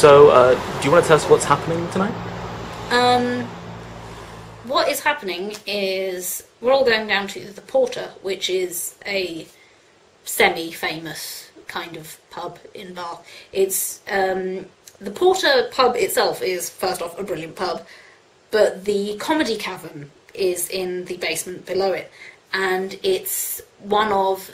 So, do you want to tell us what's happening tonight? What is happening is we're all going down to the Porter, which is a semi-famous kind of pub in Bath. It's the Porter pub itself is, first off, a brilliant pub, but the Comedy Cavern is in the basement below it, and it's one of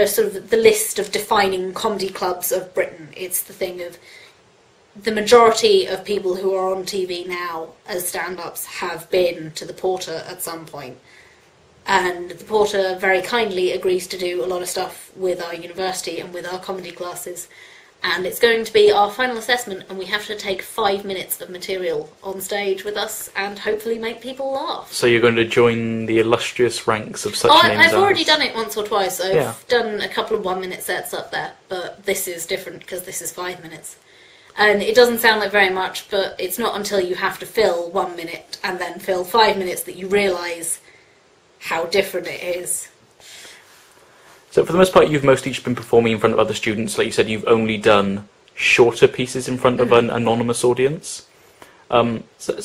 sort of the list of defining comedy clubs of Britain. It's the thing of the majority of people who are on TV now as stand-ups have been to the Porter at some point. And the Porter very kindly agrees to do a lot of stuff with our university and with our comedy classes. And it's going to be our final assessment, and we have to take 5 minutes of material on stage with us and hopefully make people laugh. So you're going to join the illustrious ranks of such names I've already done it once or twice. I've Yeah. done a couple of 1-minute sets up there, but this is different because this is 5 minutes. And it doesn't sound like very much, but it's not until you have to fill 1 minute and then fill 5 minutes that you realise how different it is. So for the most part, you've mostly just been performing in front of other students. Like you said, you've only done shorter pieces in front of an anonymous audience. So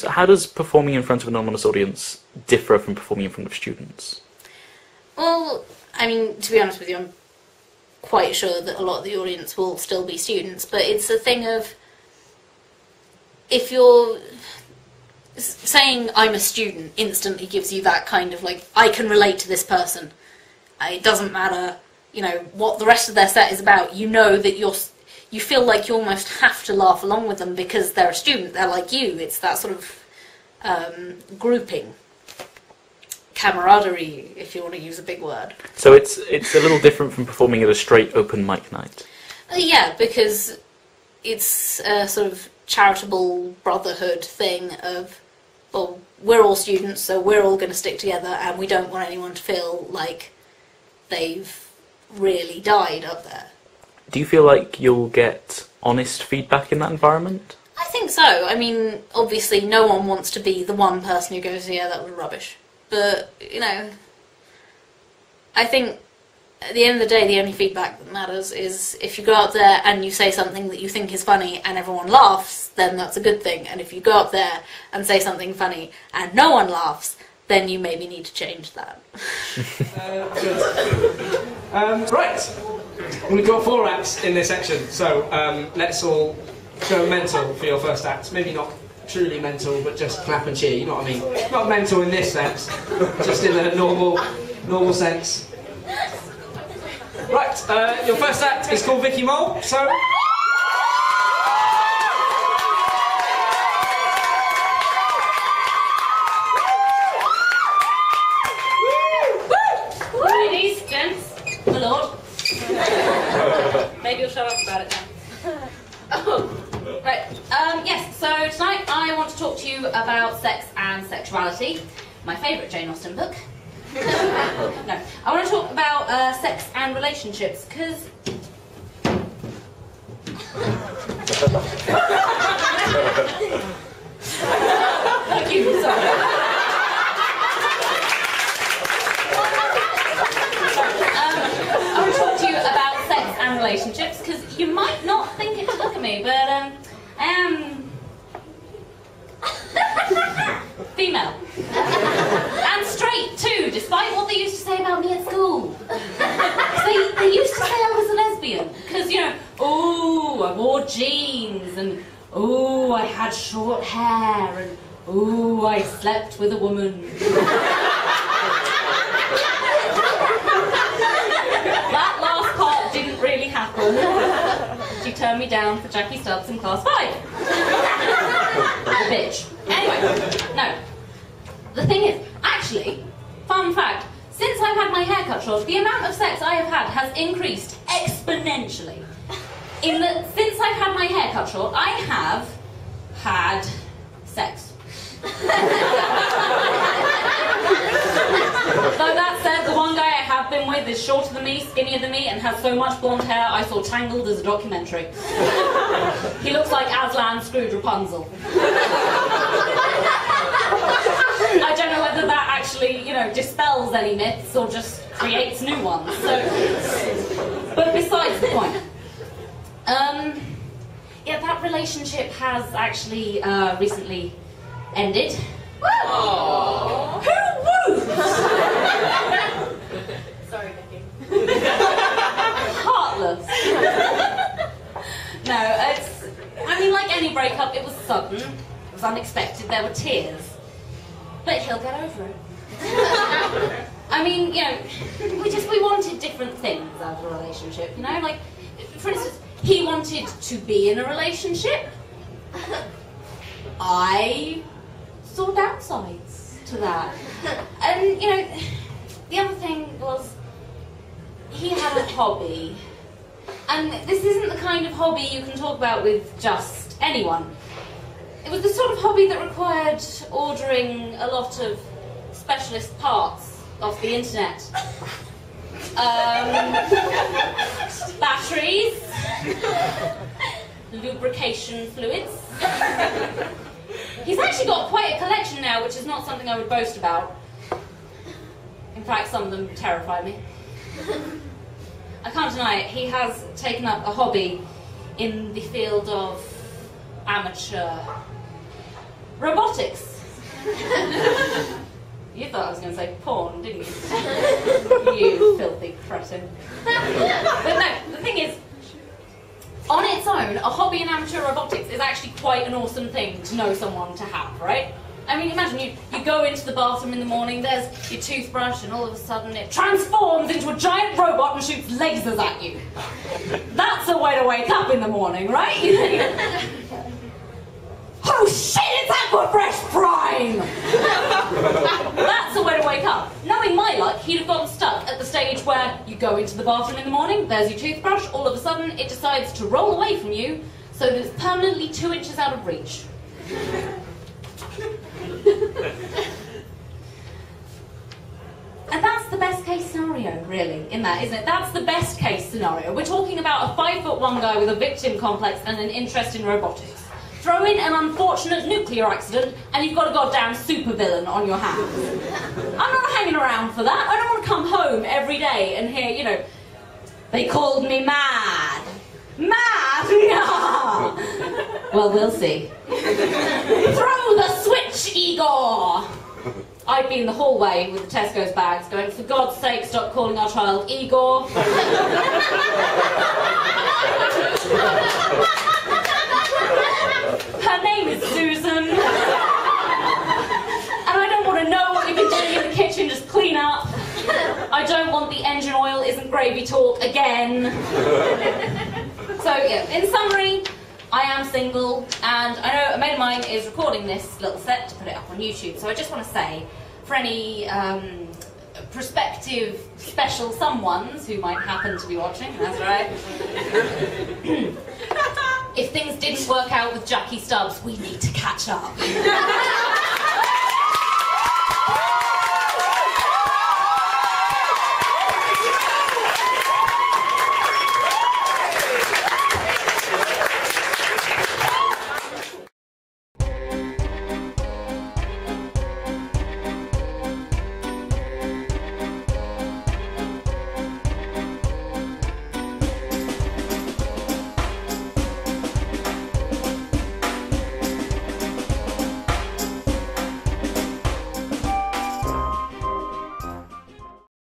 how does performing in front of an anonymous audience differ from performing in front of students? Well, I mean, to be honest with you, I'm quite sure that a lot of the audience will still be students, but it's a thing of, if you're saying I'm a student instantly gives you that kind of like, I can relate to this person. It doesn't matter, you know, what the rest of their set is about. You know that you feel like you almost have to laugh along with them because they're a student, they're like you. It's that sort of grouping. Camaraderie, if you want to use a big word. So it's a little different from performing at a straight open mic night. Yeah, because it's a sort of charitable brotherhood thing of, well, we're all students, so we're all going to stick together, and we don't want anyone to feel like they've really died up there. Do you feel like you'll get honest feedback in that environment? I think so. I mean, obviously no one wants to be the one person who goes, yeah, that was rubbish. But, you know, I think at the end of the day, the only feedback that matters is if you go up there and you say something that you think is funny and everyone laughs, then that's a good thing. And if you go up there and say something funny and no one laughs, then you maybe need to change that. Right, we've got 4 acts in this section, so let's all go mental for your first act. Maybe not truly mental, but just clap and cheer, you know what I mean? Not mental in this sense, just in a normal sense. Right, your first act is called Vikkie Moule, so... Ladies, gents, my lord. Maybe you'll shut up about it now. Right, yes, so tonight I want to talk to you about sex and sexuality, my favourite Jane Austen book. No, I want to talk about sex and relationships, because... Thank you, sorry. I want to talk to you about sex and relationships, because you might not think it to look at me, but I am female. And straight too, despite what they used to say about me at school. They used to say I was a lesbian, because, you know, oh, I wore jeans, and oh, I had short hair, and oh, I slept with a woman. That last part didn't really happen. She turned me down for Jackie Stubbs in class 5. Bitch. Anyway, no. The thing is, actually, fun fact, since I've had my hair cut short, the amount of sex I have had has increased exponentially. In that, since I've had my hair cut short, I have had sex. Though that said, the one guy I have been with is shorter than me, skinnier than me, and has so much blonde hair I saw Tangled as a documentary. He looks like Aslan screwed Rapunzel. I I don't know whether that actually, dispels any myths or just creates new ones. So, but besides the point. Yeah, that relationship has actually recently ended. Aww. Who woos? Sorry, Vikkie. Heartless. No, like any breakup, it was sudden, it was unexpected, there were tears. But he'll get over it. We wanted different things out of a relationship, Like, for instance, he wanted to be in a relationship. I saw downsides to that. And, the other thing was, he had a hobby. And this isn't the kind of hobby you can talk about with just anyone. It was the sort of hobby that required ordering a lot of specialist parts off the internet. Batteries, lubrication fluids. He's actually got quite a collection now, which is not something I would boast about. In fact, some of them terrify me. I can't deny it, he has taken up a hobby in the field of amateur robotics. You thought I was going to say porn, didn't you? You filthy cretin. But no, the thing is, on its own, a hobby in amateur robotics is actually quite an awesome thing to know someone to have, right? Imagine you go into the bathroom in the morning, there's your toothbrush, and all of a sudden it transforms into a giant robot and shoots lasers at you. That's a way to wake up in the morning, right? Oh shit, it's Aquafresh Prime! That's a way to wake up. Knowing my luck, he'd have gotten stuck at the stage where you go into the bathroom in the morning, there's your toothbrush, all of a sudden it decides to roll away from you so that it's permanently 2 inches out of reach. And that's the best case scenario, really, in that, isn't it? That's the best case scenario. We're talking about a 5'1" guy with a victim complex and an interest in robotics. Throw in an unfortunate nuclear accident and you've got a goddamn supervillain on your hands. I'm not hanging around for that. I don't want to come home every day and hear, they called me mad. Mad? No. Well, we'll see. Throw the switch, Igor! I'd be in the hallway with the Tesco's bags going, for God's sake, stop calling our child Igor. Her name is Susan. And I don't want to know what you've been doing in the kitchen, just clean up. I don't want the engine oil isn't gravy talk again. So, yeah, in summary, I am single, and I know a mate of mine is recording this little set to put it up on YouTube, so I just want to say, for any prospective special someones who might happen to be watching, that's right, if things didn't work out with Jackie Stubbs, we need to catch up.